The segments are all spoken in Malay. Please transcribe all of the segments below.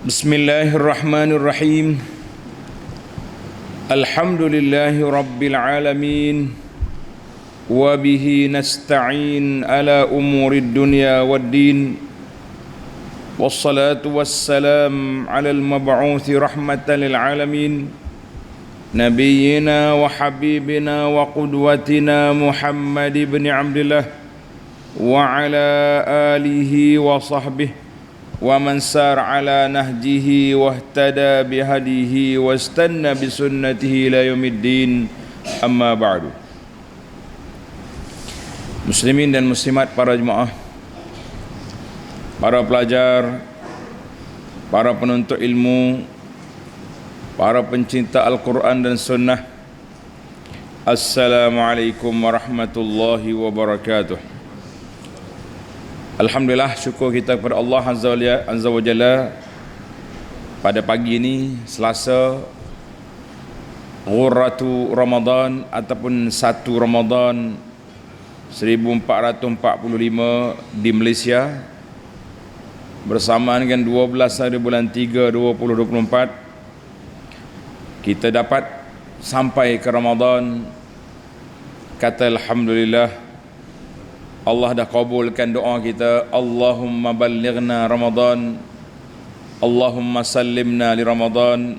Bismillahirrahmanirrahim. Alhamdulillahi rabbil alamin. Wa bihi nasta'in ala umurid dunya waddin. Wassalatu wassalam ala al-mab'uthi rahmatan lil alamin. Nabiyyina wa habibina wa qudwatina Muhammad ibn Abdullah wa ala alihi wa sahbihi wa man sar ala nahjihi wahtada bihadihi wastanna bisunnatihi ila yaumiddin, amma ba'du. Muslimin dan muslimat, para jemaah, para pelajar, para penuntut ilmu, para pencinta Al-Quran dan Sunnah, Assalamualaikum warahmatullahi wabarakatuh. Alhamdulillah, syukur kita kepada Allah Azza wa Jalla. Pada pagi ini Selasa Ghurratu Ramadan ataupun 1 Ramadan 1445 di Malaysia, bersamaan dengan 12 hari bulan 3 2024, kita dapat sampai ke Ramadan. Kata alhamdulillah, Allah dah kabulkan doa kita. Allahumma ballighna Ramadan, Allahumma sallimna li Ramadan.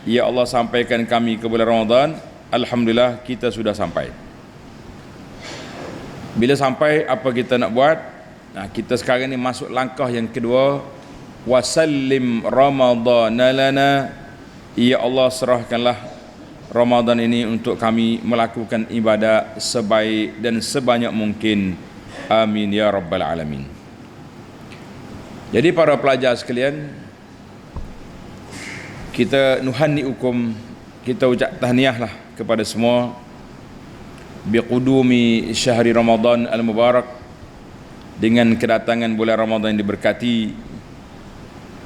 Ya Allah, sampaikan kami ke bulan Ramadan. Alhamdulillah, kita sudah sampai. Bila sampai, apa kita nak buat? Nah, kita sekarang ni masuk langkah yang kedua. Wasallim Ramadana lana. Ya Allah, serahkanlah Ramadan ini untuk kami melakukan ibadah sebaik dan sebanyak mungkin. Amin ya rabbal alamin. Jadi para pelajar sekalian, kita nuhanni'ukum, kita ucap tahniah lah kepada semua biqudumi syahri Ramadan al-mubarak, dengan kedatangan bulan Ramadan yang diberkati,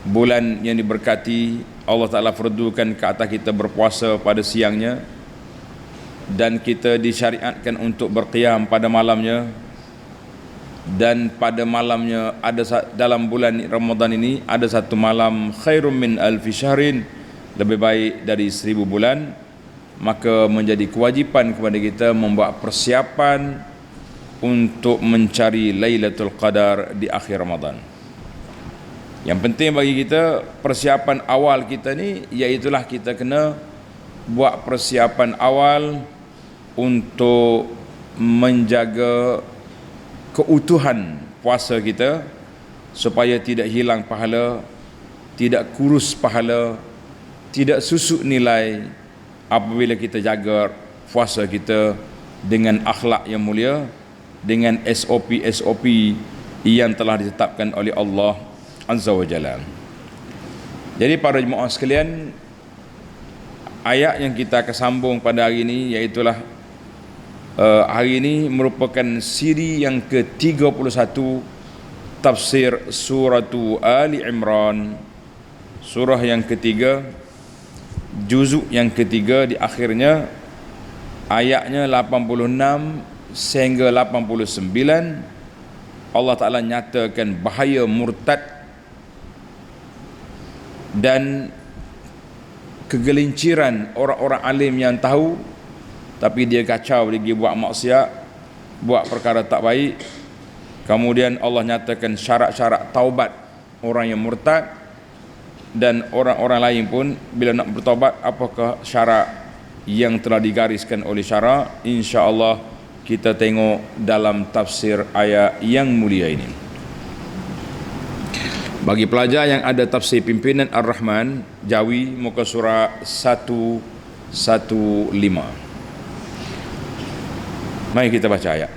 bulan yang diberkati. Allah Ta'ala fardukan ke atas kita berpuasa pada siangnya, dan kita disyariatkan untuk berqiyam pada malamnya. Dan pada malamnya ada, dalam bulan Ramadan ini ada satu malam khairum min alfi syahrin, lebih baik dari 1000 bulan. Maka menjadi kewajipan kepada kita membuat persiapan untuk mencari Lailatul Qadar di akhir Ramadan. Yang penting bagi kita, persiapan awal kita ni, iaitulah kita kena buat persiapan awal untuk menjaga keutuhan puasa kita, supaya tidak hilang pahala, tidak kurus pahala, tidak susut nilai apabila kita jaga puasa kita dengan akhlak yang mulia, dengan SOP yang telah ditetapkan oleh Allah Azza wa Jalla. Jadi para jemaah sekalian, ayat yang kita akan sambung pada hari ini, iaitulah hari ini merupakan siri yang ke-31 tafsir suratu Ali Imran, surah yang ketiga, juzuk yang ketiga. Di akhirnya ayatnya 86 sehingga 89, Allah Ta'ala nyatakan bahaya murtad dan kegelinciran orang-orang alim yang tahu, tapi dia kacau, dia pergi buat maksiat, buat perkara tak baik. Kemudian Allah nyatakan syarat-syarat taubat orang yang murtad, dan orang-orang lain pun bila nak bertaubat, apakah syarat yang telah digariskan oleh syara. InsyaAllah kita tengok dalam tafsir ayat yang mulia ini. Bagi pelajar yang ada tafsir pimpinan Ar-Rahman, Jawi, muka surah 115. Mari kita baca ayat.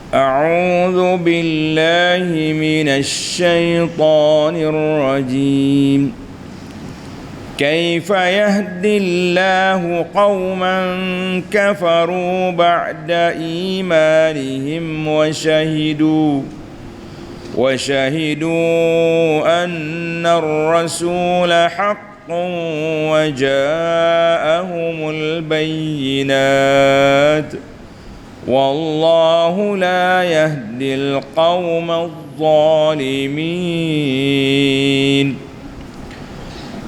A'udzu billahi minasy syaithanir rajim. Kaifa yahdillahu qauman kafaru ba'da imanihim wa وشهدوا أن الرسول حق وجاءهم البينات wallahu la yahdil qaumadh dhalimin.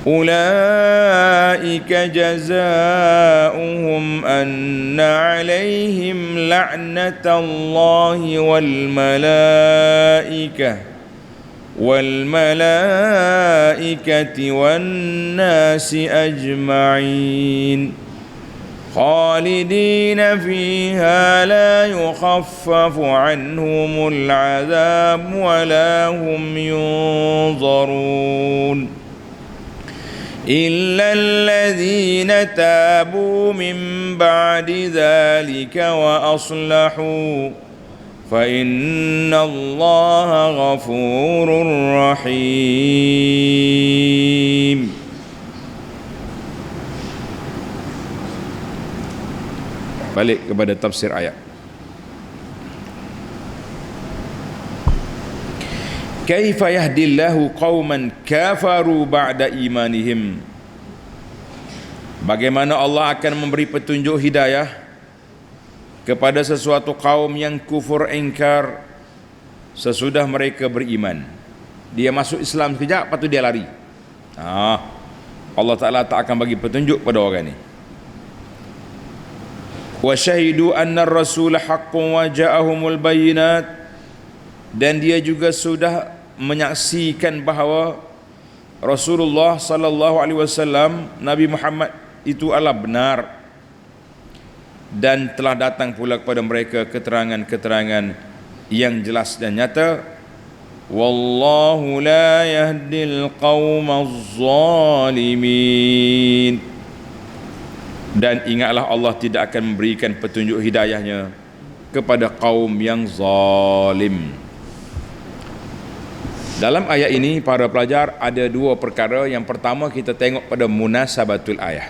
أولئك جزاؤهم أن عليهم لعنة الله والملائكة والناس أجمعين خالدين فيها لا يخفف عنهم العذاب ولا هم ينظرون إلا الذين تابوا من بعد ذلك وأصلحوا فإن الله غفور رحيم. Balik kepada tafsir ayat. Kaifa yahdillahu qauman kafaru ba'da imanihim. Bagaimana Allah akan memberi petunjuk hidayah kepada sesuatu kaum yang kufur ingkar sesudah mereka beriman. Dia masuk Islam sekejap, lepas tu dia lari. Allah Ta'ala tak akan bagi petunjuk pada orang ni. Wa syahidu anna ar-rasul haqqun wa ja'ahumul bayyinat, dan dia juga sudah menyaksikan bahawa Rasulullah sallallahu alaihi wasallam, Nabi Muhammad itu adalah benar, dan telah datang pula kepada mereka keterangan-keterangan yang jelas dan nyata. Wallahu la yahdil qaumaz zalimin, dan ingatlah Allah tidak akan memberikan petunjuk hidayahnya kepada kaum yang zalim. Dalam ayat ini para pelajar ada dua perkara. Yang pertama, kita tengok pada munasabatul ayat.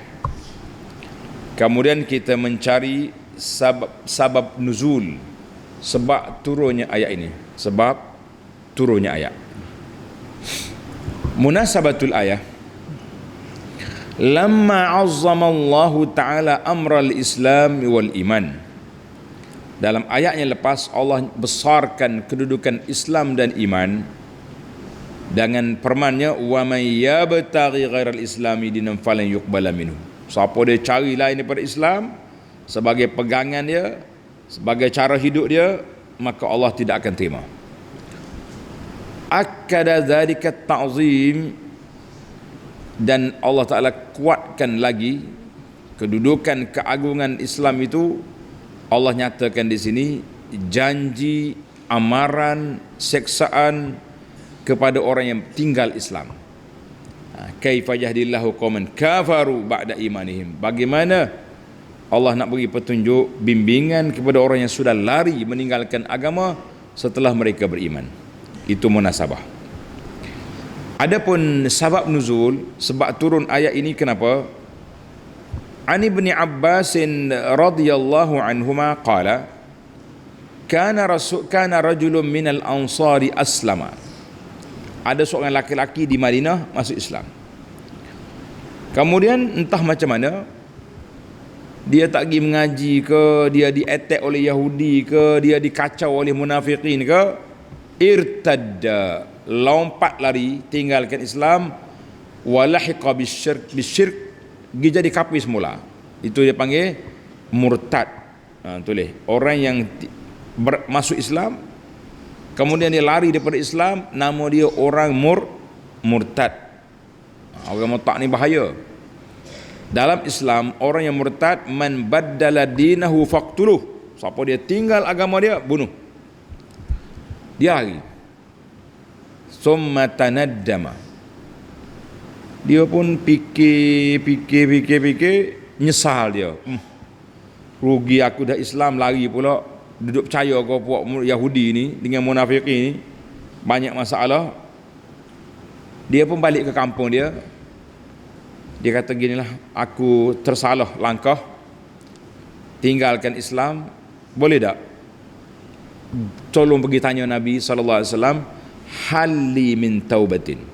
Kemudian kita mencari sabab nuzul, sebab turunnya ayat ini. Sebab turunnya ayat. Munasabatul ayat. Lamma azzama Allah Ta'ala amral Islam wal iman. Dalam ayat yang lepas Allah besarkan kedudukan Islam dan iman dengan firman-Nya, wa may yabtaghi ghairal islami dinan falan yuqbala minhu. Siapa dia cari lain daripada Islam sebagai pegangan dia, sebagai cara hidup dia, maka Allah tidak akan terima. Akkada dzalika ta'zim, dan Allah Ta'ala kuatkan lagi kedudukan keagungan Islam itu. Allah nyatakan di sini janji, amaran, seksaan kepada orang yang tinggal Islam. Kaifa yahdillahu qauman kafaru ba'da imanihim. Bagaimana Allah nak beri petunjuk, bimbingan kepada orang yang sudah lari meninggalkan agama setelah mereka beriman. Itu munasabah. Adapun sebab nuzul, sebab turun ayat ini kenapa? An Ibn Abbas radhiyallahu anhuma qala kana rajulun minal ansari aslama. Ada seorang laki-laki di Madinah masuk Islam. Kemudian entah macam mana, dia tak pergi mengaji ke, dia di-attack oleh Yahudi ke, dia dikacau oleh munafikin ke, irtadda, lompat lari, tinggalkan Islam, walahiqa bisyirk, pergi jadi kafir semula. Itu dia panggil murtad. Tulis, orang yang masuk Islam kemudian dia lari daripada Islam, nama dia orang murtad. Orang murtad ni bahaya. Dalam Islam, orang yang murtad, man baddala dinahu faqtuluh. Siapa dia tinggal agama dia, bunuh. Dia lari. Summa tanaddama. Dia pun fikir, nyesal dia. Rugi aku dah Islam, lari pula. Duduk percaya kau puak Yahudi ni dengan munafikin ni, banyak masalah. Dia pun balik ke kampung dia. Dia kata ginilah, aku tersalah langkah, tinggalkan Islam, boleh tak tolong pergi tanya Nabi SAW, halli min taubatin,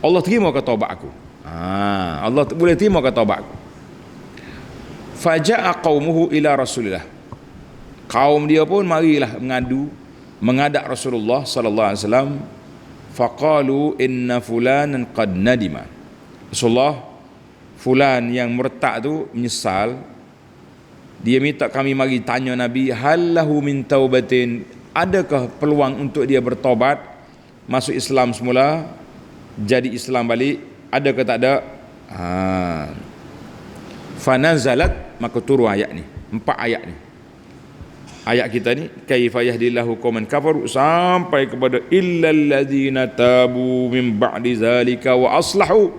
Allah terima ke taubat aku? Allah boleh terima ke taubat aku? Faja'a qaumuhu ila Rasulillah. Kaum dia pun marilah mengadak Rasulullah sallallahu alaihi wasallam. Faqalu inna fulanan qad nadima. Rasulullah, fulan yang murtad tu menyesal. Dia minta kami mari tanya Nabi, hal lahu min taubatin, adakah peluang untuk dia bertobat, masuk Islam semula, jadi Islam balik, ada ke tak ada? Fanazalat, maka turun ayat ni, 4 ayat ni. Ayat kita ni, kaifa yahdillahu qauman kafaru, sampai kepada illal ladzina tabu min ba'di zalika wa aslahu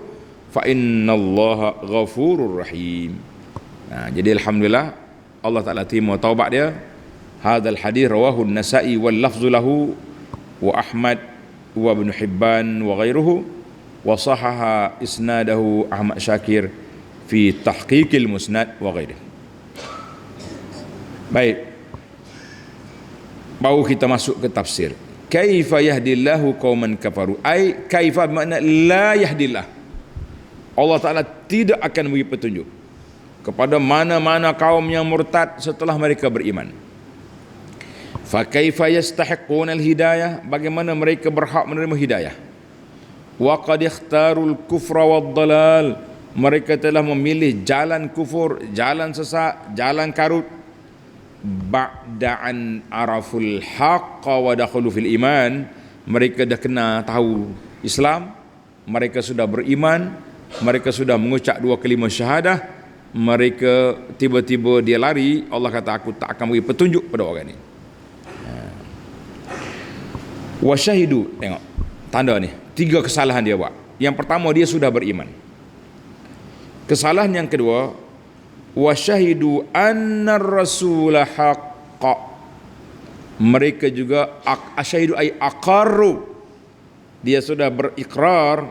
fa innallaha ghafurur rahim. Jadi alhamdulillah Allah Ta'ala terima taubat dia. Hadzal hadis rawahu an-Nasa'i wal lafzu lahu wa Ahmad wa Ibn Hibban wa ghairuhu wa sahaha isnadahu Ahmad Syakir fi tahqiqil musnad wa ghairihi. Baik, baru kita masuk ke tafsir. Kaifa yahdillahu qauman kafaru, ai kaifa bermakna la yahdillah, Allah Ta'ala tidak akan beri petunjuk kepada mana-mana kaum yang murtad setelah mereka beriman. Fa kaifa yastahiquna al-hidayah, bagaimana mereka berhak menerima hidayah. Wa qad ikhtarul kufra wad dalal, mereka telah memilih jalan kufur, jalan sesat, jalan karut. Ba'da an araful haqqa wa dakhulu fil iman, mereka dah kena tahu Islam, mereka sudah beriman, mereka sudah mengucap 2 kalimah syahadah, mereka tiba-tiba dia lari. Allah kata, aku tak akan beri petunjuk pada orang ni. Wa syahidu, tengok tanda ni, 3 kesalahan dia buat. Yang pertama, dia sudah beriman. Kesalahan yang kedua, wa syahidu anna rasula haqqa, mereka juga asyahidu ay aqarru, dia sudah berikrar,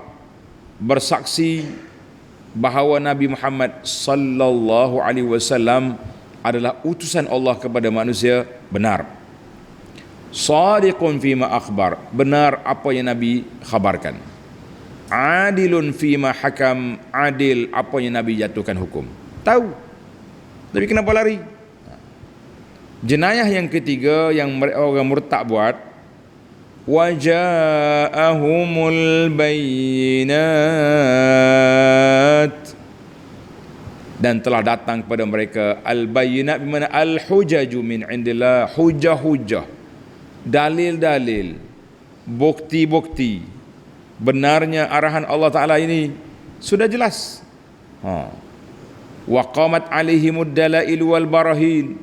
bersaksi bahawa Nabi Muhammad sallallahu alaihi wasallam adalah utusan Allah kepada manusia, benar. Shadiqun fima akhbar, benar apa yang Nabi khabarkan. Adilun fima hakam, adil apa yang Nabi jatuhkan hukum. Tahu, tapi kenapa lari? Jenayah yang ketiga yang orang murtad buat, waja'ahumul bayyinat, dan telah datang kepada mereka al-bayyinat, bermakna al-hujaju min indillah, hujah-hujah, dalil-dalil, bukti-bukti benarnya arahan Allah Ta'ala ini sudah jelas. Wa qamat alaihimud dalail wal barahin,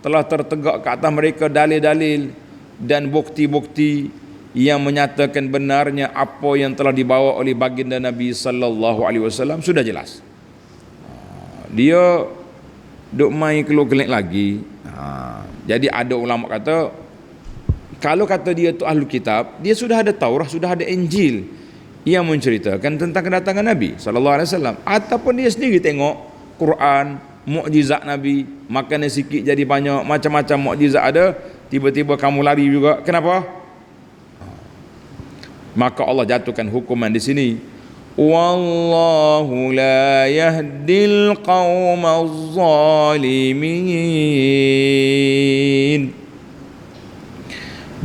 telah tertegak ke atas mereka dalil-dalil dan bukti-bukti yang menyatakan benarnya apa yang telah dibawa oleh baginda Nabi sallallahu alaihi wasallam sudah jelas. Dia duk main keluar-kelik lagi. Jadi ada ulama kata, kalau kata dia tu ahli kitab, dia sudah ada Taurah, sudah ada Injil yang menceritakan tentang kedatangan Nabi sallallahu alaihi wasallam, ataupun dia sendiri tengok Quran, mukjizat Nabi, makan sikit jadi banyak, macam-macam mukjizat ada, tiba-tiba kamu lari juga. Kenapa? Maka Allah jatuhkan hukuman di sini. Wallahu la yahdil qaumaz zalimin.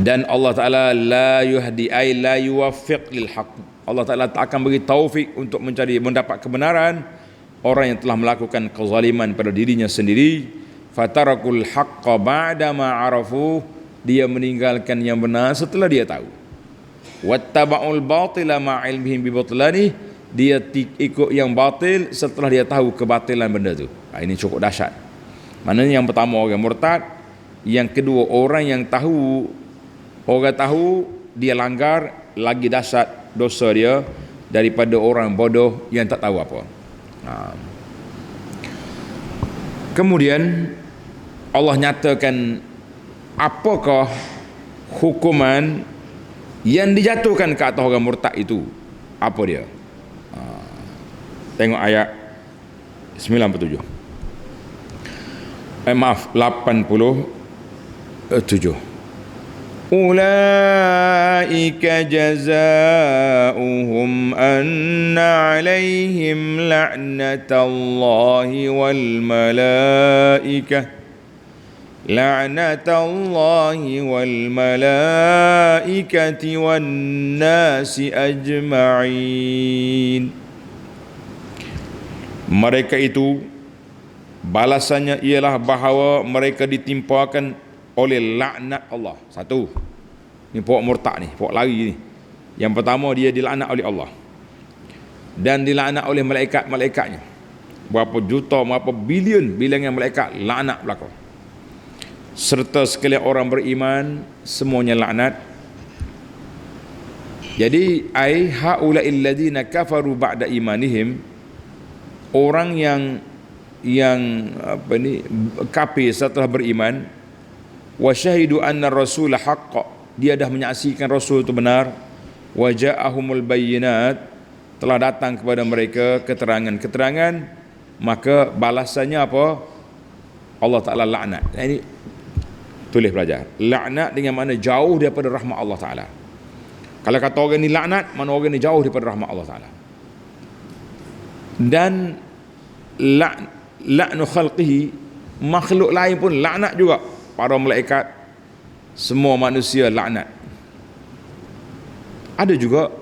Dan Allah Ta'ala la yuhdi ay la yuwaffiq lil haqq, Allah Ta'ala tak akan beri taufik untuk mendapat kebenaran orang yang telah melakukan kezaliman pada dirinya sendiri. Fatarakul haqqa ba'da ma arafu, dia meninggalkan yang benar setelah dia tahu. Wattaba'ul batila ma ilmihim bi batlani, dia ikut yang batil setelah dia tahu kebatilan benda tu. Ini cukup dahsyat. Maknanya yang pertama orang murtad, yang kedua orang yang tahu, orang tahu dia langgar, lagi dahsyat dosa dia daripada orang bodoh yang tak tahu apa. Kemudian Allah nyatakan apakah hukuman yang dijatuhkan ke atas orang murtad itu. Apa dia? Tengok ayat 87. 87. Ulaika jazaohum anna alaihim la'natallahi wal malaikah la'natallahi wal malaikati wan nasi ajma'in. Mereka itu balasannya ialah bahawa mereka ditimpakan oleh laknat Allah. Satu, ni pokok murtad ni, pokok lari ni. Yang pertama, dia dilaknat oleh Allah dan dilaknat oleh malaikat-malaikatnya. Berapa juta, berapa bilion bilangan malaikat laknat belaka. Serta sekalian orang beriman semuanya laknat. Jadi ai haula'il ladzina kafaru ba'da imanihim, orang yang kafir setelah beriman, wa syahidu anna rasul haqq, dia dah menyaksikan rasul itu benar, wa ja'ahumul bayyinat, telah datang kepada mereka keterangan-keterangan, maka balasannya apa? Allah Ta'ala laknat. Ini tulis pelajar, laknat dengan makna jauh daripada rahmat Allah Ta'ala. Kalau kata orang ni laknat, mana orang ni jauh daripada rahmat Allah Ta'ala. Dan laknu khalqihi, makhluk lain pun laknat juga. Para malaikat, semua manusia laknat. Ada juga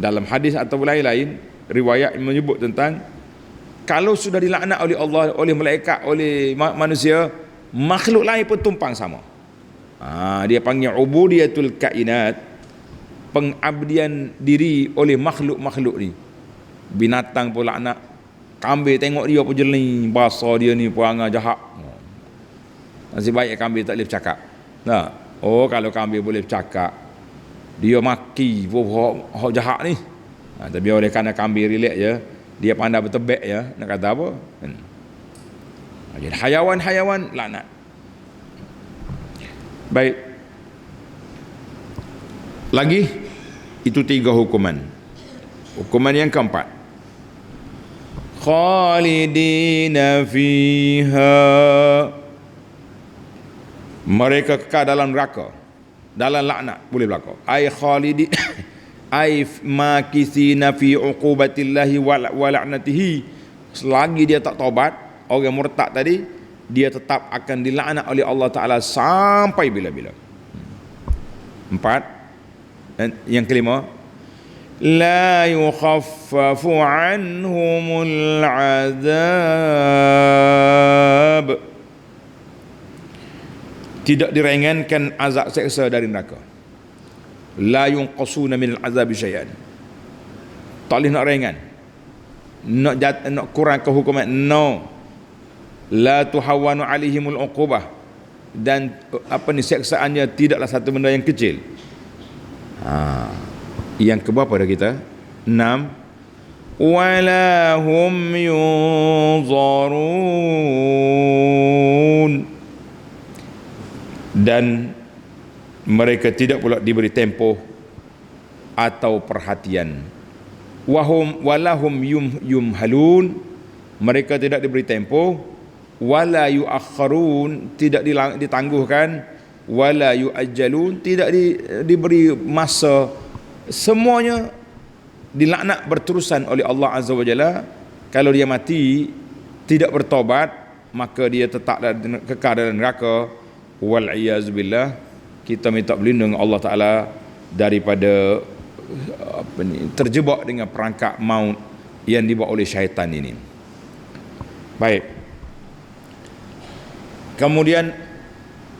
dalam hadis atau lain-lain riwayat menyebut tentang kalau sudah dilaknat oleh Allah, oleh malaikat, oleh manusia, makhluk lain pun tumpang sama. Dia panggil ubudiyatul kainat, pengabdian diri oleh makhluk-makhluk ni. Binatang pun laknat, kambing tengok dia pun jeli, bahasa dia ni perangai jahat. Nasib baik kambing tak boleh bercakap. Kalau kambing boleh bercakap, dia maki hok jahat ni. Tapi oleh kerana kambing relax je, dia pandai bertebak ya, nak kata apa? Jadi hayawan laknat. Baik. Lagi itu 3 hukuman. Hukuman yang keempat, khalidina fiha, mereka kekal dalam neraka, dalam laknat boleh berlaku. Ai khalidi ai makithina fi uqubatillahi wa la'natihi, selagi dia tak taubat, orang murtad tadi, dia tetap akan dilaknat oleh Allah Ta'ala sampai bila-bila. 4. Dan yang kelima, la yukhaffafu anhumul azab, tidak diringankan azab seksa dari neraka. La yunqasuna minal azabi syai'an, tak boleh nak ringan, nak kurang ke hukuman, no. La tuhawanu alaihimul uqubah, dan seksaannya tidaklah satu benda yang kecil. Yang keberapa dah kita? 6. Wala hum yunzarun, dan mereka tidak pula diberi tempoh atau perhatian. Walahum yumhalun, mereka tidak diberi tempoh. Wala yuakharun, tidak ditangguhkan. Wala yuajjalun, tidak diberi masa. Semuanya dilaknat berterusan oleh Allah Azza wa Jalla. Kalau dia mati tidak bertobat, maka dia tetap kekal dalam neraka. Wal iyazubillah, kita minta berlindung Allah Ta'ala daripada terjebak dengan perangkap maut yang dibawa oleh syaitan ini. Baik. Kemudian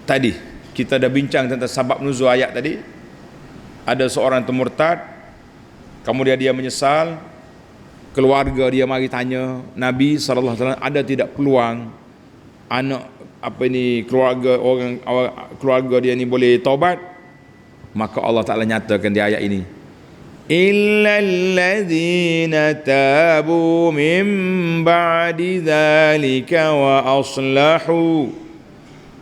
tadi kita dah bincang tentang sebab nuzul ayat tadi. Ada seorang murtad, kemudian dia menyesal, keluarga dia mari tanya Nabi SAW, ada tidak peluang anak keluarga dia ni boleh taubat? Maka Allah Ta'ala nyatakan di ayat ini, illal ladzina tabu min ba'di dzalika wa aslahu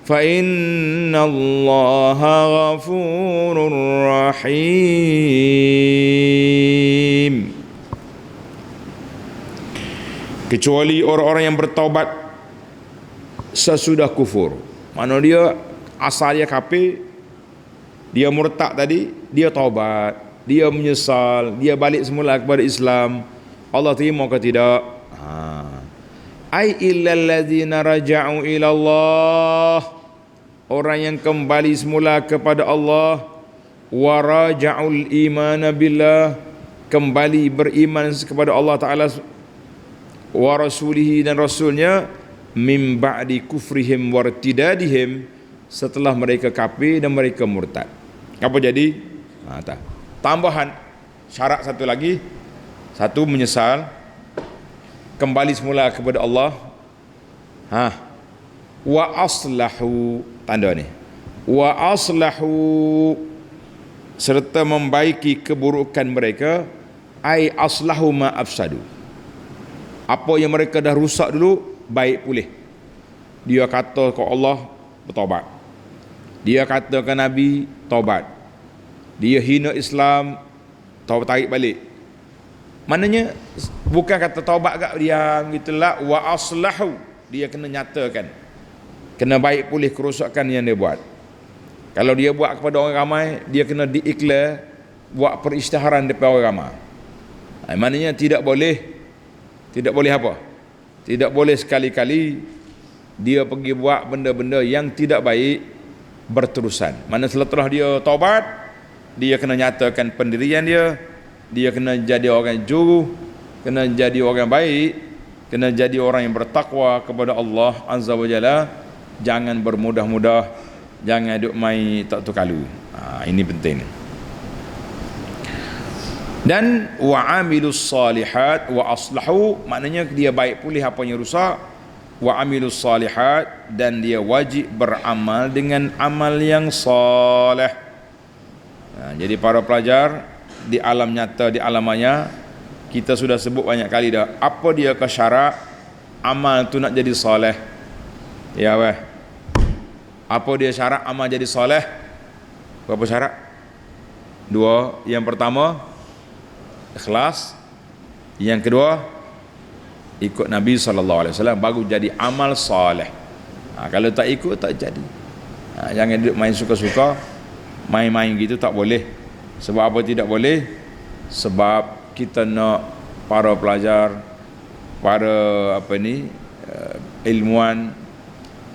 fa innallaha ghafurur rahim. Kecuali orang-orang yang bertaubat sesudah kufur. Mana dia asal dia kafir, dia murtad tadi, dia taubat, dia menyesal, dia balik semula kepada Islam, Allah terima ke tidak? Ai illal ladzina raja'u ila Allah, orang yang kembali semula kepada Allah, wa raja'ul imana billah, kembali beriman kepada Allah Ta'ala wa rasulihi dan rasulnya, min ba'di kufrihim wartidadihim, setelah mereka kafir dan mereka murtad. Apa jadi? Tambahan syarat satu lagi, satu menyesal, kembali semula kepada Allah, wa aslahu, tanda ni, wa aslahu, serta membaiki keburukan mereka, ai aslahu ma afsadu, apa yang mereka dah rusak dulu baik pulih. Dia kata ke Allah, bertaubat. Dia kata ke Nabi, taubat. Dia hina Islam, taubat, tarik balik. Maknanya bukan kata taubat kat diam gitulah, wa aslahu, dia kena nyatakan, kena baik pulih kerosakan yang dia buat. Kalau dia buat kepada orang ramai, dia kena diiklar, buat perisytiharan depan orang ramai. Maknanya tidak boleh apa? Tidak boleh sekali-kali dia pergi buat benda-benda yang tidak baik berterusan. Mana setelah dia taubat, dia kena nyatakan pendirian dia kena jadi orang jujur, kena jadi orang baik, kena jadi orang yang bertakwa kepada Allah Azza wa Jalla. Jangan bermudah-mudah, jangan duk mai tak tukalu. Ini penting. Dan wa amilus salihat wa aslahu, maknanya dia baik pulih apa yang rusak. Wa amilus salihat, dan dia wajib beramal dengan amal yang soleh. Jadi para pelajar, di alam nyata, di alam maya, kita sudah sebut banyak kali dah, apa dia ke syarat amal tu nak jadi soleh. Ya weh, apa dia syarat amal jadi soleh? Berapa syarat? Dua. Yang pertama, ikhlas. Yang kedua, ikut Nabi SAW, baru jadi amal soleh. Kalau tak ikut, tak jadi. Jangan duduk main suka-suka, main-main gitu, tak boleh. Sebab apa tidak boleh? Sebab kita nak para pelajar, para ilmuwan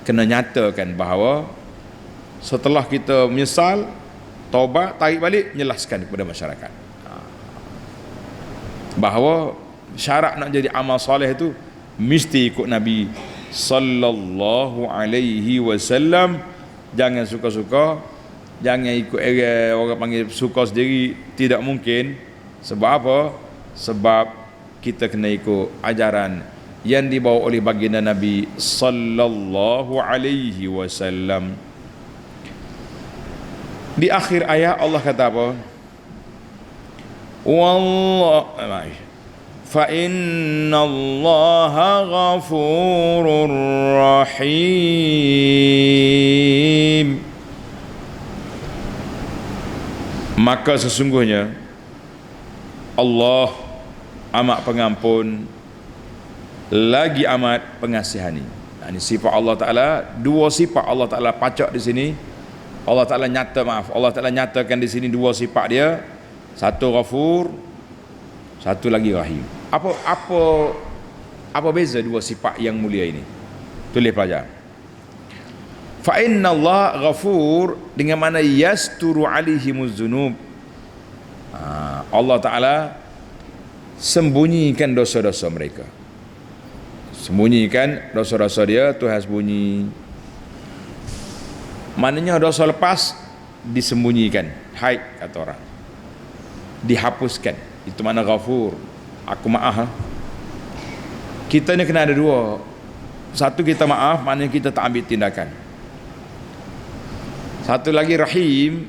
kena nyatakan bahawa setelah kita menyesal, taubat, tarik balik, jelaskan kepada masyarakat bahawa syarat nak jadi amal soleh itu mesti ikut Nabi sallallahu alaihi wasallam. Jangan suka-suka, jangan ikut orang panggil suka sendiri, tidak mungkin. Sebab apa? Sebab kita kena ikut ajaran yang dibawa oleh baginda Nabi sallallahu alaihi wasallam. Di akhir ayat Allah kata apa? Fa innallaha ghafurur rahim. Maka sesungguhnya Allah amat pengampun lagi amat pengasihani. Ini sifat Allah Ta'ala. Dua sifat Allah Ta'ala pacak di sini. Allah Ta'ala Allah Ta'ala nyatakan di sini dua sifat dia. Satu Ghafur, satu lagi Rahim. Apa beza dua sifat yang mulia ini? Tulis pelajar. Fa inna Allah Ghafur, dengan mana yasturu alaihimuz dzunub. Allah Ta'ala sembunyikan dosa-dosa mereka. Sembunyikan dosa-dosa dia, Tuhan sembunyi. Maknanya dosa lepas disembunyikan, haid kata orang, dihapuskan. Itu makna Ghafur. Aku maaf. Kita ni kena ada dua. Satu, kita maaf, maknanya kita tak ambil tindakan. Satu lagi Rahim.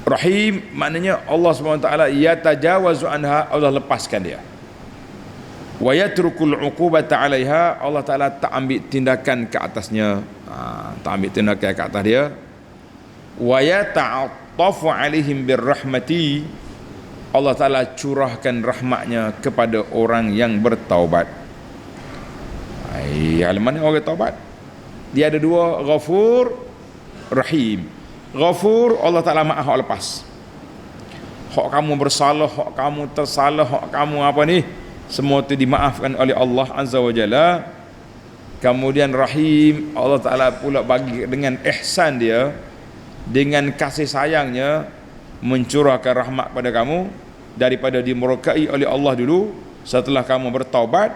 Rahim maknanya Allah SWT yatajawazu anha, Allah lepaskan dia. Wa yatrukul uqubata 'alaiha, Allah Taala tak ambil tindakan ke atasnya. Tak ambil tindakan ke atas dia. Wa yata'attafu 'alaihim birrahmati, Allah Taala curahkan rahmatnya kepada orang yang bertaubat. Mana orang taubat? Dia ada dua, Ghafur, Rahim. Ghafur, Allah Ta'ala maaf hak lepas. Hak kamu bersalah, hak kamu tersalah, hak kamu apa ni, semua itu dimaafkan oleh Allah Azza wa Jalla. Kemudian Rahim, Allah Ta'ala pula bagi dengan ihsan dia, dengan kasih sayangnya mencurahkan rahmat pada kamu daripada dimurkai oleh Allah dulu. Setelah kamu bertaubat,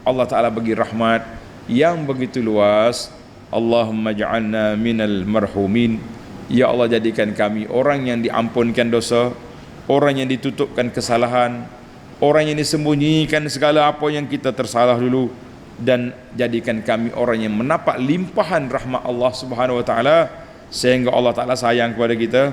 Allah Ta'ala bagi rahmat yang begitu luas. Allahumma ja'alna minal marhumin. Ya Allah, jadikan kami orang yang diampunkan dosa, orang yang ditutupkan kesalahan, orang yang disembunyikan segala apa yang kita tersalah dulu, dan jadikan kami orang yang mendapat limpahan rahmat Allah Subhanahu wa taala, sehingga Allah Taala sayang kepada kita,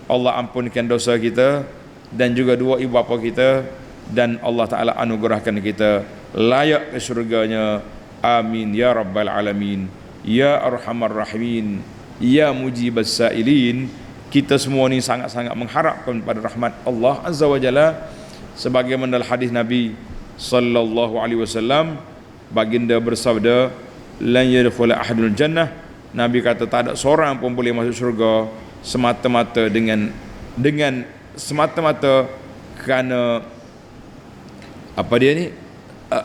Allah ampunkan dosa kita dan juga dua ibu bapa kita, dan Allah Taala anugerahkan kita layak ke syurganya. Amin ya rabbal alamin, ya arhamar rahimin, ya mujibas sailin. Kita semua ni sangat-sangat mengharapkan pada rahmat Allah Azza wa Jalla, sebagaimana hadis Nabi sallallahu alaihi wasallam, baginda bersabda, lan yadkhul ahadul jannah, Nabi kata tak ada seorang pun boleh masuk syurga semata-mata dengan semata-mata kerana apa dia ni,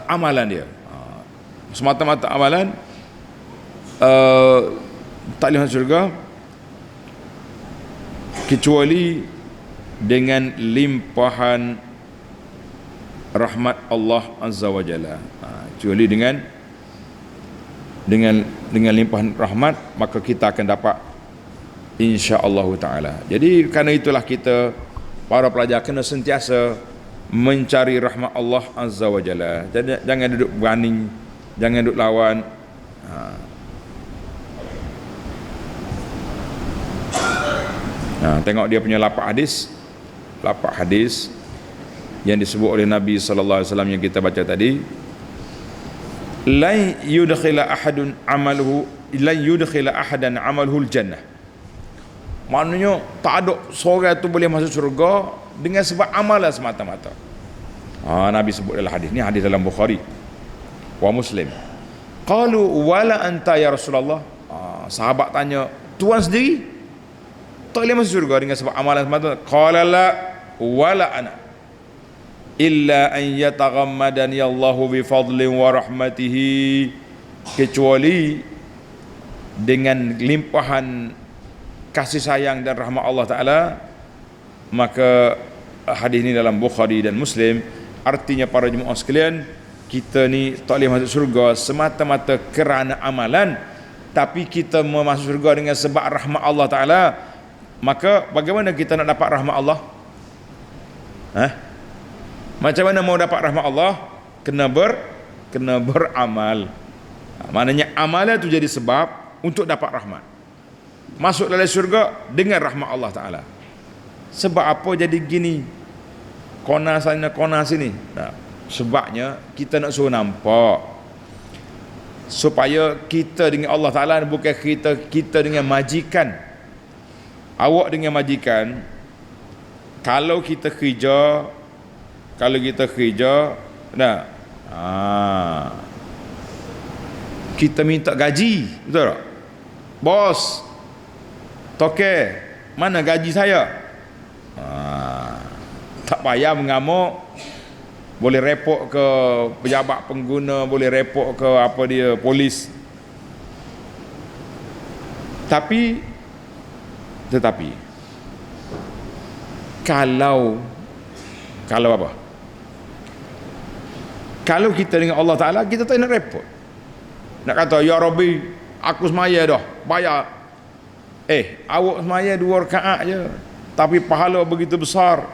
amalan dia, semata-mata amalan, tak boleh masuk syurga kecuali dengan limpahan rahmat Allah Azza wa Jalla. Kecuali dengan limpahan rahmat, maka kita akan dapat insya-Allah taala. Jadi kerana itulah kita para pelajar kena sentiasa mencari rahmat Allah Azza wa Jalla. Jangan duduk berani, jangan duduk lawan. Tengok dia punya lapak hadis yang disebut oleh Nabi sallallahu alaihi wasallam yang kita baca tadi. Lan yudkhila ahadan amaluhu jannah. Maknanya tak ada seorang tu boleh masuk syurga dengan sebab amalan semata-mata. Nabi sebut dalam hadis ni, hadis dalam Bukhari wa Muslim. Qalu wala anta ya Rasulullah. Sahabat tanya, tuan sendiri tak boleh masuk syurga dengan sebab amalan semata? Qala la wala ana illa an yataghammadani Allahu bi fadlin wa rahmatihi, kecuali dengan limpahan kasih sayang dan rahmat Allah Ta'ala. Maka hadis ini dalam Bukhari dan Muslim. Artinya para jemaah sekalian, kita ni tak boleh masuk syurga semata-mata kerana amalan, tapi kita mau masuk syurga dengan sebab rahmat Allah Ta'ala. Maka bagaimana kita nak dapat rahmat Allah? Macam mana mau dapat rahmat Allah? Kena beramal. Maknanya amalan tu jadi sebab untuk dapat rahmat. Masuk dalam syurga dengan rahmat Allah Ta'ala. Sebab apa jadi gini? Kona sana, kona sini. Sebabnya kita nak suruh nampak, supaya kita dengan Allah Ta'ala bukan kita dengan majikan. Awak dengan majikan, kalau kita kerja, kita minta gaji, betul tak? Bos, toke, mana gaji saya? Tak payah mengamuk. Boleh report ke pejabat pengguna, boleh report ke apa dia, polis. Tetapi kalau apa? Kalau kita dengan Allah Ta'ala, kita tak nak repot. Nak kata, ya Rabbi, aku semaya dah, bayar. Awak semaya 2 rakaat je, tapi pahala begitu besar.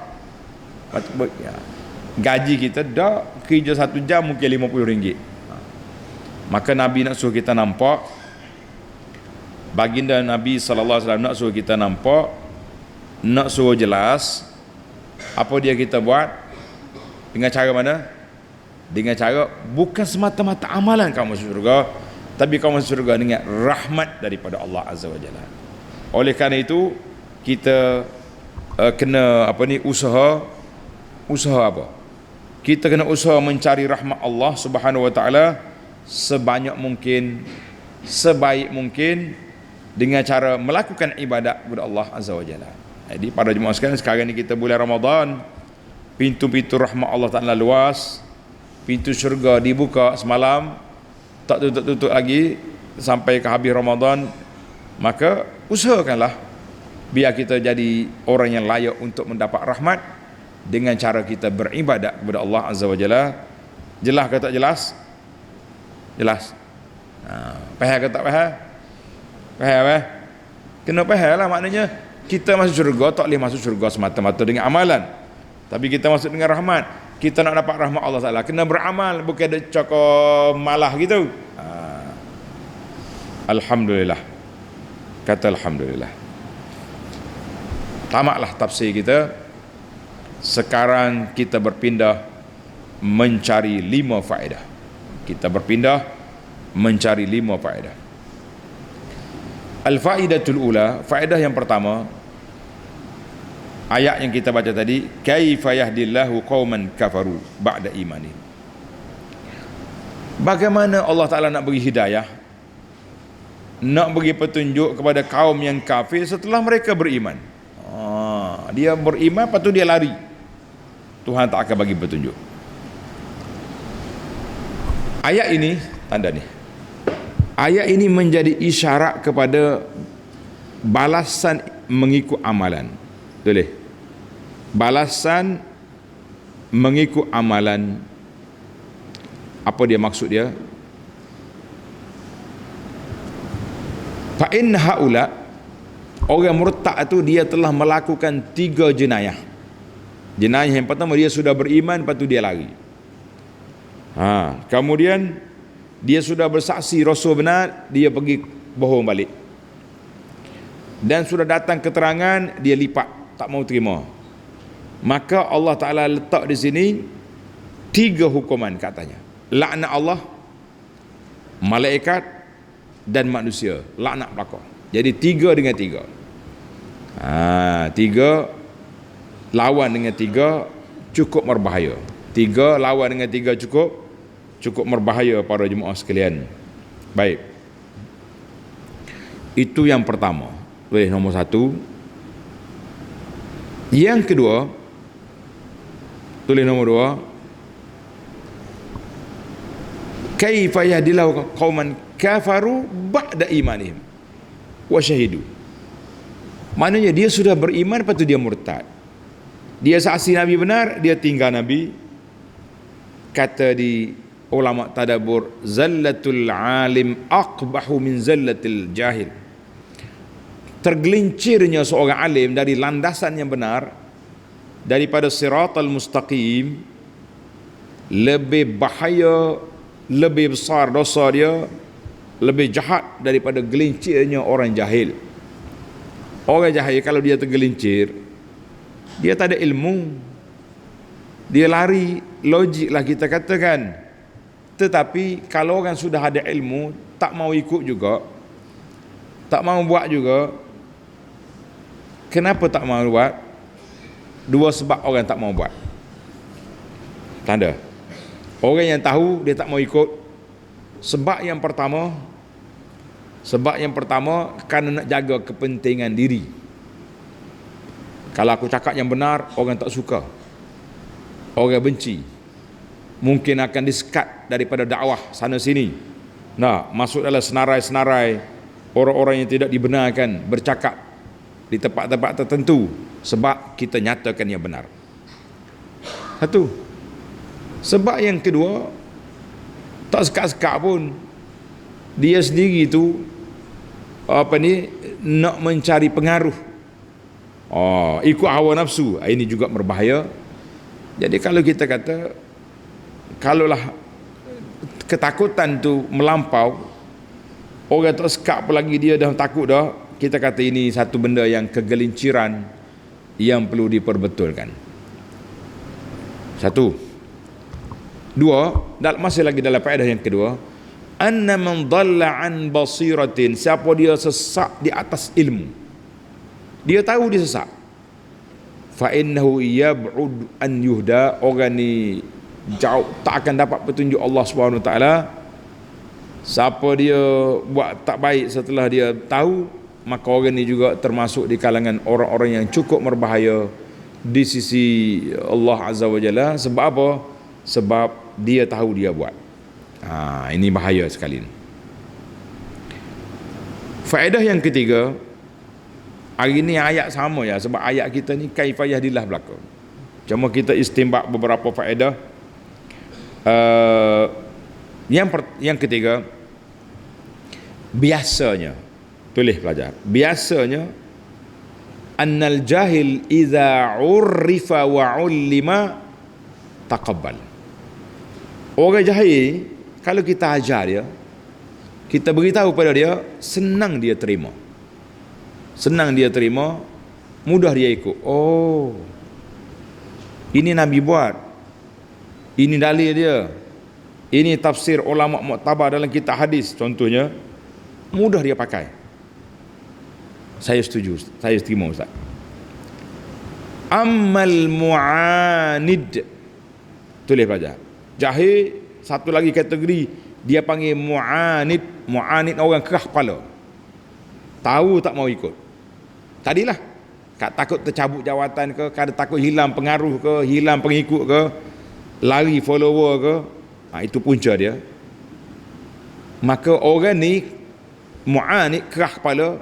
Gaji kita dah, kerja 1 jam mungkin RM50. Maka Nabi nak suruh kita nampak, baginda Nabi SAW nak suruh kita nampak, nak suruh jelas apa dia kita buat. Dengan cara mana? Dengan cara bukan semata-mata amalan kamu masuk syurga, tapi kamu masuk syurga dengan rahmat daripada Allah Azza wa Jalla. Oleh kerana itu kita kena usaha apa? Kita kena usaha mencari rahmat Allah Subhanahu wa taala sebanyak mungkin, sebaik mungkin, dengan cara melakukan ibadat kepada Allah Azza wa Jalla. Jadi pada jemaah sekalian, sekarang ni kita bulan Ramadan, pintu-pintu rahmat Allah Ta'ala luas, pintu syurga dibuka semalam. tak tutup-tutup lagi sampai ke habis Ramadan, maka usahakanlah biar kita jadi orang yang layak untuk mendapat rahmat dengan cara kita beribadat kepada Allah Azza wa Jalla. Jelas ke tak jelas? Jelas. Faham ke tak faham? Faham? Kena faham lah, maknanya kita masuk syurga tak boleh masuk syurga semata-mata dengan amalan, tapi kita masuk dengan rahmat. Kita nak dapat rahmat Allah Ta'ala kena beramal, bukan ada cakap malah gitu. Alhamdulillah, kata Alhamdulillah. Tamatlah tafsir kita. Sekarang kita berpindah mencari 5 faedah. Kita berpindah mencari 5 faedah. Al-faidatul ula, faedah yang pertama, ayat yang kita baca tadi, kaifa yahdillahu qauman kafaru ba'da imani. Bagaimana Allah Ta'ala nak bagi hidayah, nak bagi petunjuk kepada kaum yang kafir setelah mereka beriman. Dia beriman, lepas tu dia lari, Tuhan tak akan bagi petunjuk. Ayat ini, tanda ni, ayat ini menjadi isyarat kepada balasan mengikut amalan. Boleh? Balasan mengikut amalan. Apa dia maksud dia? Fa in haula, orang murtad itu dia telah melakukan 3 jenayah. Jenayah yang pertama, dia sudah beriman, lepas tu dia lari. Kemudian dia sudah bersaksi Rasul benar, dia pergi bohong balik. Dan sudah datang keterangan, dia lipat, tak mau terima. Maka Allah Ta'ala letak di sini 3 hukuman katanya. Laknat Allah, malaikat dan manusia. Laknat belaka. Jadi 3 dengan 3. 3 lawan dengan 3 cukup berbahaya. 3 lawan dengan 3 cukup berbahaya para jemaah sekalian. Baik. Itu yang pertama. Nombor 1. Yang kedua, tulis nombor 2. Kaifa yahdillahu qauman kafaru ba'da imanihim wa syahidu. Maknanya dia sudah beriman, lepas tu dia murtad. Dia saksi Nabi benar, dia tinggal Nabi. Kata di ulama tadabbur, zallatul alim aqbahu min zallatil jahil. Tergelincirnya seorang alim dari landasan yang benar, daripada siratal mustaqim, lebih bahaya, lebih besar dosa dia, lebih jahat daripada gelincirnya orang jahil. Orang jahil kalau dia tergelincir, dia tak ada ilmu, dia lari, logik lah kita katakan. Tetapi kalau orang sudah ada ilmu, tak mau ikut juga, tak mau buat juga. Kenapa tak mau buat? 2 sebab orang tak mau buat. Tanda. Orang yang tahu, dia tak mau ikut. Sebab yang pertama, kerana nak jaga kepentingan diri. Kalau aku cakap yang benar, orang tak suka, orang benci, mungkin akan disekat daripada dakwah sana sini. Masuk dalam senarai-senarai orang-orang yang tidak dibenarkan bercakap di tempat-tempat tertentu, sebab kita nyatakan yang benar. Satu. Sebab yang kedua, tak sekat-sekat pun, dia sendiri tu nak mencari pengaruh, ikut hawa nafsu. Ini juga berbahaya. Jadi kalau kita kata, kalaulah ketakutan tu melampau, orang tak sekat apa lagi, dia dah takut dah, kita kata ini satu benda yang kegelinciran yang perlu diperbetulkan. 1. 2, masih lagi dalam faedah yang kedua, anna man dhalla an basiratin, siapa dia sesat di atas ilmu, dia tahu dia sesat, fa innahu yab'ud an yuhda, orang ni jauh, tak akan dapat petunjuk Allah Subhanahu Wa Taala. Siapa dia buat tak baik setelah dia tahu, maka orang ni juga termasuk di kalangan orang-orang yang cukup berbahaya di sisi Allah Azza wa Jalla. Sebab apa? Sebab dia tahu dia buat. Ini bahaya sekali. Faedah yang ketiga, hari ni ayat sama ya, sebab ayat kita ni kaifah yahdillah belaka. Cuma kita istimbak beberapa faedah. Yang ketiga, biasanya, tulis pelajar, biasanya annal jahil idza urrifa wa ullima taqabbal. Orang jahil kalau kita ajar dia, kita beritahu pada dia, senang dia terima. Senang dia terima, mudah dia ikut. Oh, ini Nabi buat, ini dalil dia, ini tafsir ulama muktabar dalam kitab hadis contohnya, mudah dia pakai. Saya setuju, saya terima Ustaz. Ammal mu'anid, tulis pelajar, jahil satu lagi kategori dia panggil mu'anid. Mu'anid orang kerah kepala, tahu tak mau ikut. Tadilah takut tercabut jawatan ke, takut hilang pengaruh ke, hilang pengikut ke, lari follower ke, itu punca dia. Maka orang ni mu'anid, kerah kepala,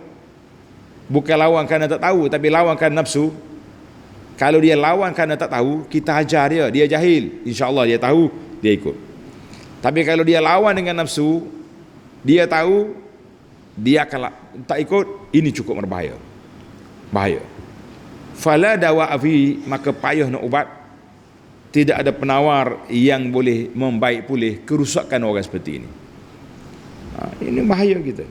bukan lawan kerana tak tahu, tapi lawan kerana nafsu. Kalau dia lawan kerana tak tahu, kita ajar dia jahil, insya-Allah dia tahu, dia ikut. Tapi kalau dia lawan dengan nafsu, dia tahu, dia akan tak ikut, ini cukup berbahaya. Bahaya. Fala dawa fi, maka payah nak ubat. Tidak ada penawar yang boleh membaik pulih kerusakan orang seperti ini. Ini bahaya kita.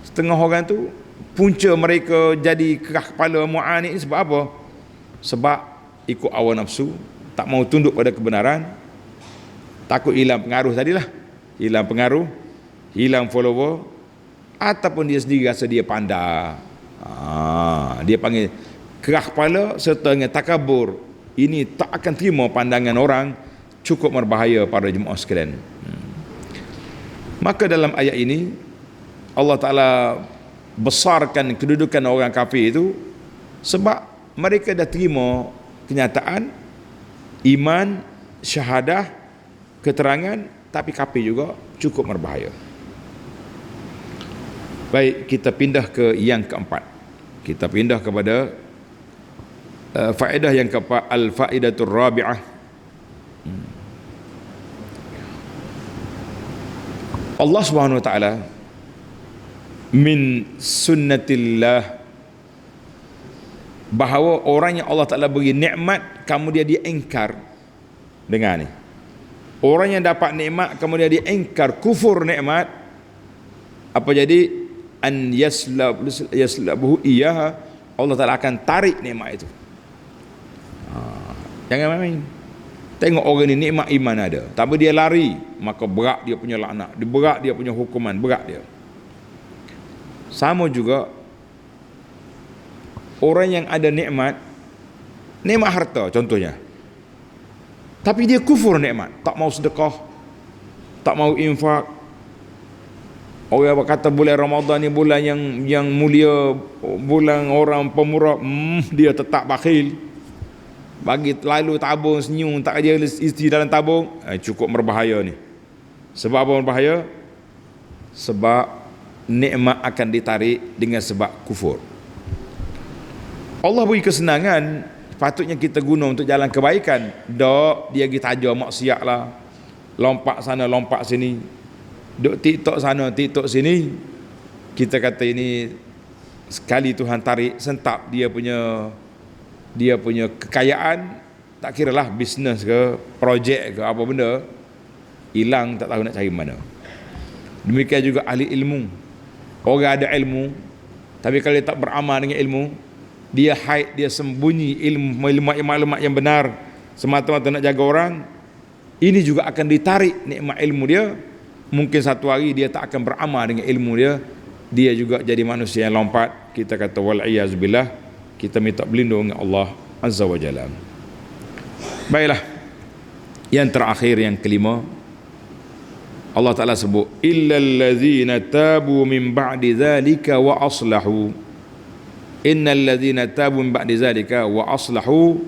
Setengah orang tu punca mereka jadi kerah kepala mu'anid ni sebab apa? Sebab ikut hawa nafsu, tak mau tunduk pada kebenaran, takut hilang pengaruh tadilah, hilang pengaruh, hilang follower, ataupun dia sendiri rasa dia pandai. Dia panggil kerah kepala serta dengan takabur. Ini tak akan terima pandangan orang, cukup berbahaya para jemaah sekalian. Maka dalam ayat ini Allah Ta'ala besarkan kedudukan orang kafir itu sebab mereka dah terima kenyataan iman, syahadah, keterangan, tapi kafir juga cukup berbahaya. Baik, kita pindah ke yang keempat. Kita pindah kepada faedah yang keempat, al-faedatur rabi'ah. Allah Subhanahu wa taala min sunnatillah, bahawa orang yang Allah Ta'ala beri nikmat kemudian dia engkar. Dengar ni, orang yang dapat nikmat kemudian dia engkar, kufur nikmat, apa jadi? An yaslabuhu iyaha, Allah Ta'ala akan tarik nikmat itu. Jangan main. Tengok orang ni nikmat iman ada, tapi dia lari, maka berat dia punya laknat, berat dia punya hukuman, berat dia. Sama juga orang yang ada nikmat harta contohnya, tapi dia kufur nikmat, tak mau sedekah, tak mau infak. Orang kata bulan Ramadan ni bulan yang mulia, bulan orang pemurah, dia tetap bakhil, bagi lalu tabung senyum, tak ada isteri dalam tabung. Cukup berbahaya ni. Sebab apa berbahaya? Sebab nikmat akan ditarik dengan sebab kufur. Allah beri kesenangan, patutnya kita guna untuk jalan kebaikan. Dok, dia pergi tajar maksiat lah, lompat sana lompat sini, duk TikTok sana TikTok sini. Kita kata ini sekali Tuhan tarik sentap dia punya kekayaan, tak kiralah bisnes ke, projek ke, apa benda, hilang, tak tahu nak cari mana. Demikian juga ahli ilmu. Orang ada ilmu, tapi kalau dia tak beramal dengan ilmu, dia hide, dia sembunyi ilmu, maklumat yang benar semata-mata nak jaga orang, ini juga akan ditarik nikmat ilmu dia. Mungkin satu hari dia tak akan beramal dengan ilmu dia, dia juga jadi manusia yang lompat. Kita kata wal'iyazubillah, kita minta berlindung dengan Allah Azza wa Jalla. Baiklah, yang terakhir, yang kelima, Allah Ta'ala sebut illal ladzina tabu min ba'di dzalika wa aslahu. Innal ladzina tabu min ba'di dzalika wa aslahu,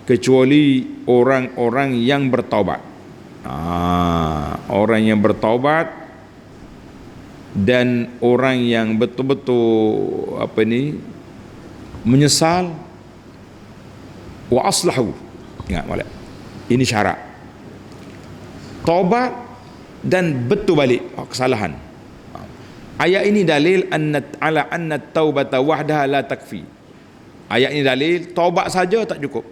kecuali orang-orang yang bertaubat. orang yang bertaubat dan orang yang betul-betul menyesal. Wa aslahu, ingat molek, ini syarat taubat dan betul balik kesalahan. Ayat ini dalil anna taubata wahdaha la takfi. Ayat ini dalil taubat saja tak cukup.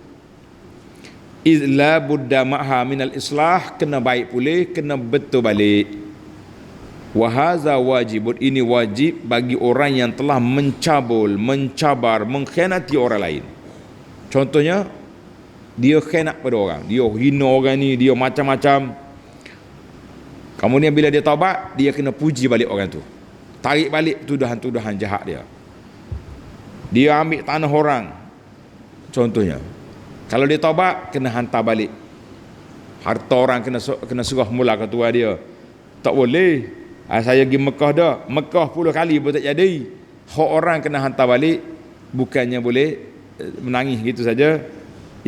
Izla budda ma'ha minal islah, kena baik pulih, kena betul balik. Wa hadza wajibun, ini wajib bagi orang yang telah mencabul, mencabar, mengkhianati orang lain. Contohnya, dia khianat pada orang, dia hina orang ni, dia macam-macam. Kemudian bila dia taubat, dia kena puji balik orang tu, tarik balik tuduhan-tuduhan jahat dia. Dia ambil tanah orang, contohnya. Kalau dia taubat, kena hantar balik. Harta orang kena suruh mula ketua dia. Tak boleh. Saya pergi Mekah dah, Mekah 10 kali pun tak jadi. Hak orang kena hantar balik. Bukannya boleh menangis gitu saja.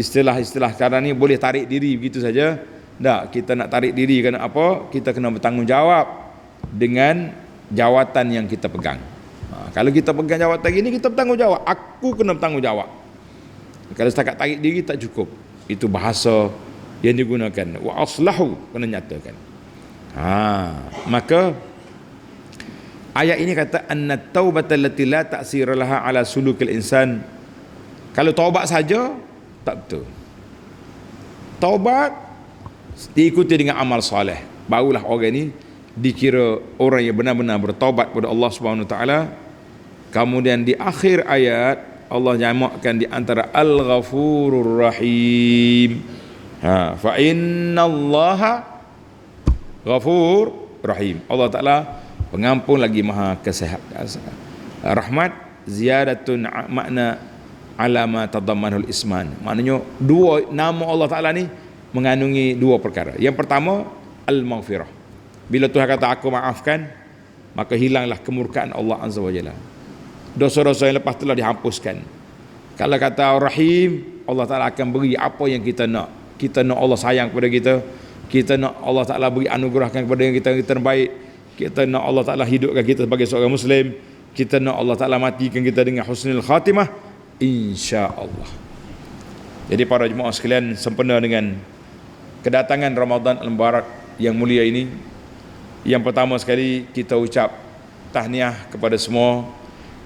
Istilah-istilah sekarang ni boleh tarik diri begitu saja. Tak, kita nak tarik diri kerana apa? Kita kena bertanggungjawab dengan jawatan yang kita pegang. Kalau kita pegang jawatan gini, kita bertanggungjawab. Aku kena bertanggungjawab. Kalau setakat tarik diri tak cukup. Itu bahasa yang digunakan. Wa aslahu, kena nyatakan. Maka ayat ini kata anna taubata allati la ta'sira laha ala sulukil insan. Kalau taubat saja tak betul. Taubat diikuti dengan amal soleh, barulah orang ni dikira orang yang benar-benar bertaubat kepada Allah Subhanahu Wa Taala. Kemudian di akhir ayat Allah jamakkan di antara Al-Ghafurur Rahim. Fa innallaha Ghafur Rahim. Allah Taala pengampun lagi maha kesihatan. Rahmat ziyadatun makna alama tadammanul isman. Maknanya dua nama Allah Taala ni mengandungi dua perkara. Yang pertama al-maghfirah. Bila Tuhan kata aku maafkan, maka hilanglah kemurkaan Allah Azza wa Jalla. Dosa-dosa yang lepas telah dihapuskan. Kalau kata Rahim, Allah Taala akan beri apa yang kita nak. Kita nak Allah sayang kepada kita. Kita nak Allah Taala beri anugerahkan kepada kita yang terbaik. Kita nak Allah Taala hidupkan kita sebagai seorang Muslim. Kita nak Allah Taala matikan kita dengan husnul khatimah, insya-Allah. Jadi para jemaah sekalian, sempena dengan kedatangan Ramadan al-Mubarak yang mulia ini, yang pertama sekali kita ucap tahniah kepada semua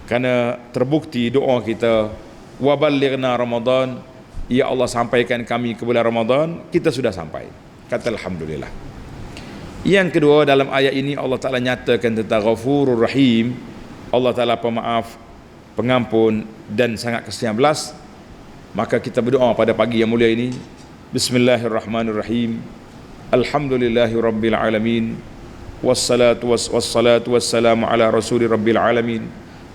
kerana terbukti doa kita, wa ballighna Ramadan, ya Allah sampaikan kami ke bulan Ramadan, kita sudah sampai. Kata alhamdulillah. Yang kedua, dalam ayat ini Allah Taala nyatakan tentang Ghafurur Rahim. Allah Taala pemaaf, pengampun dan sangat kasihan belas. Maka kita berdoa pada pagi yang mulia ini, Bismillahirrahmanirrahim. Alhamdulillahirabbil alamin. Wassalatu wassalamu ala rasuli rabbil alamin,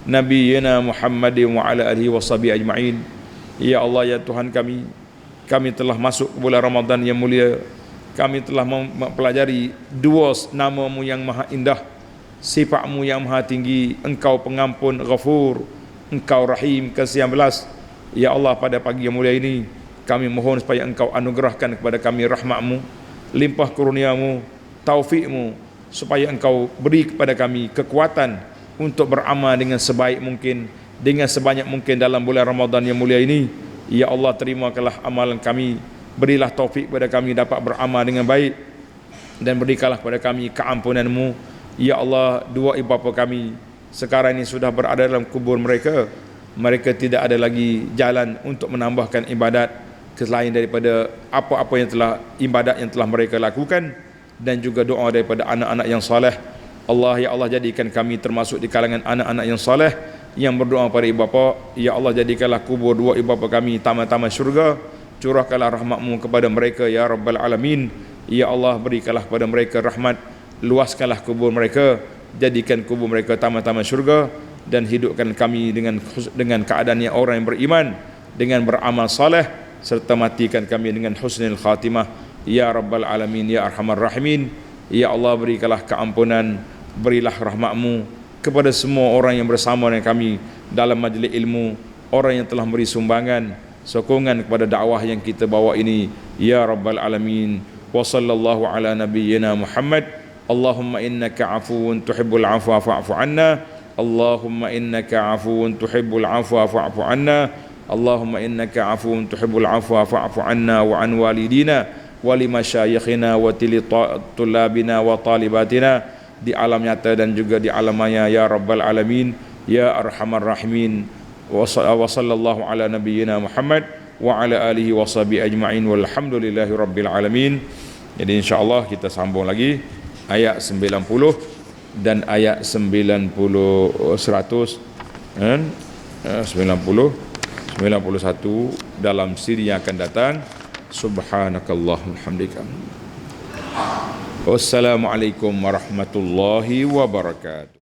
nabiyyina Muhammadin wa ala alihi washabihi ajma'in. Ya Allah, ya Tuhan kami telah masuk ke bulan Ramadan yang mulia. Kami telah mempelajari dua nama-Mu yang maha indah, sifat-Mu yang maha tinggi. Engkau pengampun, Ghafur, Engkau Rahim, kasihan belas. Ya Allah, pada pagi yang mulia ini kami mohon supaya Engkau anugerahkan kepada kami rahmat-Mu, limpah kurnia-Mu, taufik-Mu, supaya Engkau beri kepada kami kekuatan untuk beramal dengan sebaik mungkin, dengan sebanyak mungkin dalam bulan Ramadan yang mulia ini. Ya Allah, terimakanlah amalan kami, berilah taufik kepada kami dapat beramal dengan baik, dan berikanlah kepada kami keampunan-Mu. Ya Allah, dua ibu bapa kami sekarang ini sudah berada dalam kubur mereka. Mereka tidak ada lagi jalan untuk menambahkan ibadat selain daripada apa-apa yang telah ibadat yang telah mereka lakukan, dan juga doa daripada anak-anak yang soleh. Allah, ya Allah, jadikan kami termasuk di kalangan anak-anak yang soleh yang berdoa pada ibu bapa. Ya Allah, jadikanlah kubur dua ibu bapa kami taman-taman syurga. Curahkanlah rahmat-Mu kepada mereka, ya Rabbal Alamin. Ya Allah, berikanlah kepada mereka rahmat, luaskanlah kubur mereka, jadikan kubur mereka taman-taman syurga, dan hidupkan kami dengan keadaan yang orang yang beriman, dengan beramal saleh, serta matikan kami dengan husnul khatimah, ya Rabbal Alamin, ya Arhamar Rahimin. Ya Allah, berikanlah keampunan, berilah rahmat-Mu kepada semua orang yang bersama dengan kami dalam majlis ilmu, orang yang telah beri sumbangan, sokongan kepada dakwah yang kita bawa ini, ya Rabbal Alamin. wa sallallahu ala nabiyyina Muhammad. Allahumma innaka afuwun tuhibbul afwa fa'fu anna. Allahumma innaka afuwun tuhibbul afwa fa'fu anna. Allahumma innaka afuwun tuhibbul afwa fa'fu anna wa an walidina wa li masyayikhina wa tulabina wa talibatina di alam nyata dan juga di alam maya ya rabbal alamin ya arhamar rahimin. Wa sallallahu ala nabiyyina Muhammad wa ala alihi wa sahbihi ajma'in walhamdulillahi rabbil alamin. Jadi insyaallah kita sambung lagi ayat 90 dan ayat 90 100 dan 90 91 dalam siri yang akan datang. Subhanakallahumma hamdika. Wassalamualaikum warahmatullahi wabarakatuh.